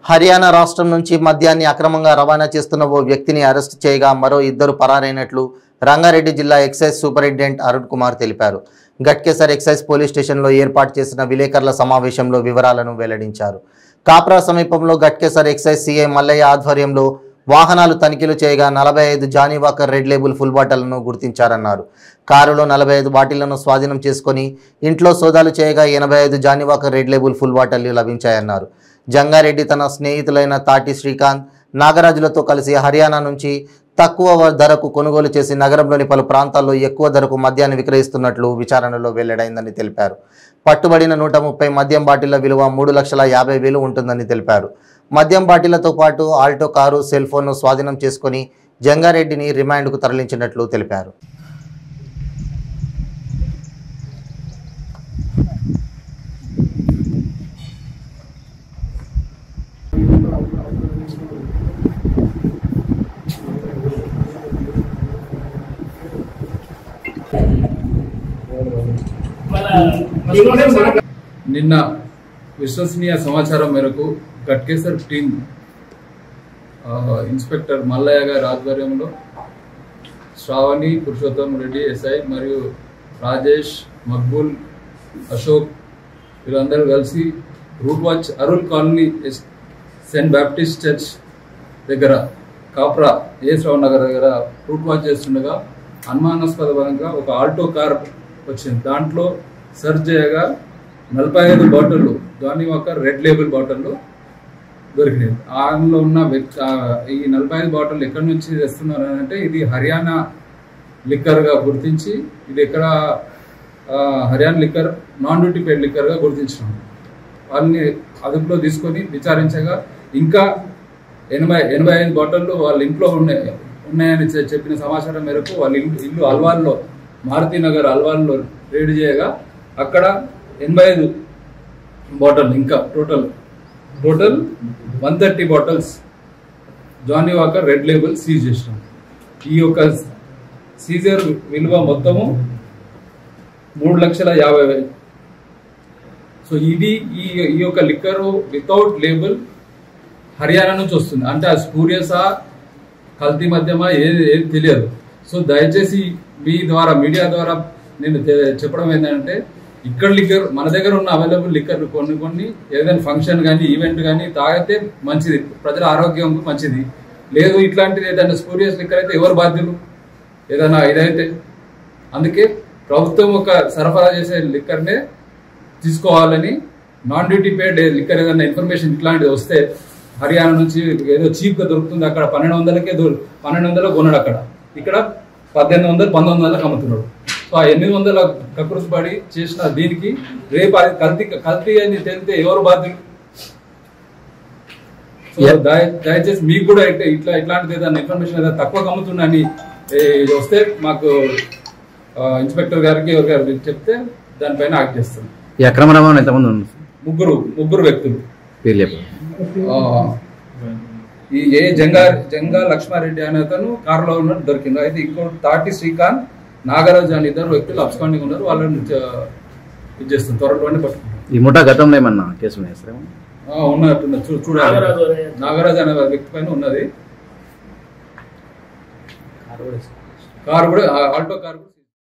హర్యానా రాష్ట్రం నుంచి మద్యాన్ని అక్రమంగా రవాణా చేస్తున్న ఓ వ్యక్తిని అరెస్ట్ చేయగా మరో ఇద్దరు పరారైనట్లు రంగారెడ్డి జిల్లా ఎక్సైజ్ సూపరింటెండెంట్ అరుణ్ కుమార్ తెలిపారు. గట్కేసర్ ఎక్సైజ్ పోలీస్ స్టేషన్లో ఏర్పాటు చేసిన విలేకరుల సమావేశంలో వివరాలను వెల్లడించారు. కాప్రా సమీపంలో గట్కేసర్ ఎక్సైజ్ సీఐ మల్లయ్య ఆధ్వర్యంలో వాహనాలు తనిఖీలు చేయగా 45 Johnnie Walker Red Label full బాటిళ్లను గుర్తించారన్నారు. కారులో 45 బాటిళ్లను స్వాధీనం చేసుకుని ఇంట్లో సోదాలు చేయగా 85 Johnnie Walker Red Label full బాటిళ్లు లభించాయన్నారు. జంగారెడ్డి తన స్నేహితులైన తాటి శ్రీకాంత్, నాగరాజులతో కలిసి హర్యానా నుంచి తక్కువ ధరకు కొనుగోలు చేసి నగరంలోని పలు ప్రాంతాల్లో ఎక్కువ ధరకు మద్యాన్ని విక్రయిస్తున్నట్లు విచారణలో వెల్లడైందని తెలిపారు. పట్టుబడిన 130 మద్యం బాటిళ్ల విలువ 3,50,000 ఉంటుందని తెలిపారు. మద్యం బాటిళ్లతో పాటు ఆల్టో కారు, సెల్ ఫోన్ను స్వాధీనం చేసుకుని జంగారెడ్డిని రిమాండ్కు తరలించినట్లు తెలిపారు. నిన్న విశ్వసనీయ సమాచారం మేరకు గట్కేసర్ టీం ఇన్స్పెక్టర్ మల్లయ్య గారి ఆధ్వర్యంలో శ్రావణి, పురుషోత్తం రెడ్డి ఎస్ఐ మరియు రాజేష్, మక్బూల్, అశోక్ వీళ్ళందరూ కలిసి route watch Arul colony saint baptist church దగ్గర కాప్రా శ్రావణ్ నగర్ దగ్గర రూట్ వాచ్ చేస్తుండగా అనుమానాస్పదంగా ఒక ఆల్టో కార్ వచ్చింది. దాంట్లో సర్చ్ చేయగా 45 బాటిళ్ళు జానీ వాకర్ రెడ్ లేబుల్ బాటిళ్ళు దొరికినాయి. అందులో ఉన్న ఈ 45 బాటిల్ ఎక్కడి నుంచి తెస్తున్నారు అంటే ఇది హర్యానా లిక్కర్గా గుర్తించి ఇది ఎక్కడ Haryana liquor non duty paid లిక్కర్గా గుర్తించినాం. వాళ్ళని అదుపులో తీసుకొని విచారించగా ఇంకా 85 బాటిళ్ళు వాళ్ళ ఇంట్లో ఉన్నాయని చెప్పిన సమాచారం మేరకు వాళ్ళ ఇల్లు అల్వాల్లో, మారుతీనగర్ అల్వాల్లో రేడ్ చేయగా అక్కడ 85 బాటిల్ ఇంకా total 130 bottles Johnny Walker Red label seize చేసినాం. ఈ యొక్క సీజర్ విలువ మొత్తము 3,50,000. సో ఇది ఈ యొక్క లిక్కరు వితౌట్ లేబుల్ హర్యానా నుంచి వస్తుంది. అంటే ఆ స్పూరియసా కల్తీ మద్యమా ఏది తెలియదు. సో దయచేసి మీ ద్వారా మీడియా ద్వారా నేను చెప్పడం ఏంటంటే ఇక్కడ లిక్కర్ మన దగ్గర ఉన్న అవైలబుల్ లిక్కర్ కొన్ని ఏదైనా ఫంక్షన్ కానీ ఈవెంట్ కానీ తాగితే మంచిది, ప్రజల ఆరోగ్యం మంచిది. లేదు ఇట్లాంటిది ఏదైనా స్పూరియస్ లిక్కర్ అయితే ఎవరు బాధ్యులు ఏదైనా ఇదైతే. అందుకే ప్రభుత్వం ఒక సరఫరా చేసే లిక్కర్నే తీసుకోవాలని, నాన్ డ్యూటీ పేడ్ లిక్కర్ ఏదైనా ఇన్ఫర్మేషన్ ఇట్లాంటిది వస్తే హర్యానా నుంచి ఏదో చీప్గా దొరుకుతుంది అక్కడ 1,200కే 1,200 కొన్నాడు, అక్కడ ఇక్కడ 1,800 1,900 అమ్ముతున్నాడు. సో ఆ 800 కకృతి పడి చేసిన దీనికి రేపు అది కల్తీ అని తెలితే ఎవరు బాధ్యులు? సో దయచేసి మీకు కూడా ఇట్లాంటిది ఏదైనా ఇన్ఫర్మేషన్ ఏదైనా తక్కువ అమ్ముతుందని వస్తే మాకు ఇన్స్పెక్టర్ గారికి ఎవరిగారు చెప్తే దానిపైన యాక్ట్ చేస్తాం. ఈ అక్రమ రవాణా ఎంతమంది ఉన్నారు? ముగ్గురు వ్యక్తులు. ఈ జంగా లక్ష్మారెడ్డి అనే అతను కారులో ఉన్నట్టు దొరికింది. అయితే ఇంకోటి తాటి శ్రీకాంత్, నాగరాజు అని 2 వ్యక్తులు అబ్స్కాండింగ్ ఉన్నారు. వాళ్ళని ఇది చేస్తుంది, త్వరలోనే పట్టుకుంటారు. ఈ ముఠా గతంలో ఏమన్నా కేసులు ఉన్నట్టున్నా చూడాలి. నాగరాజు అనే వ్యక్తి పైన ఉన్నది. కారు కూడా ఆల్టో కారు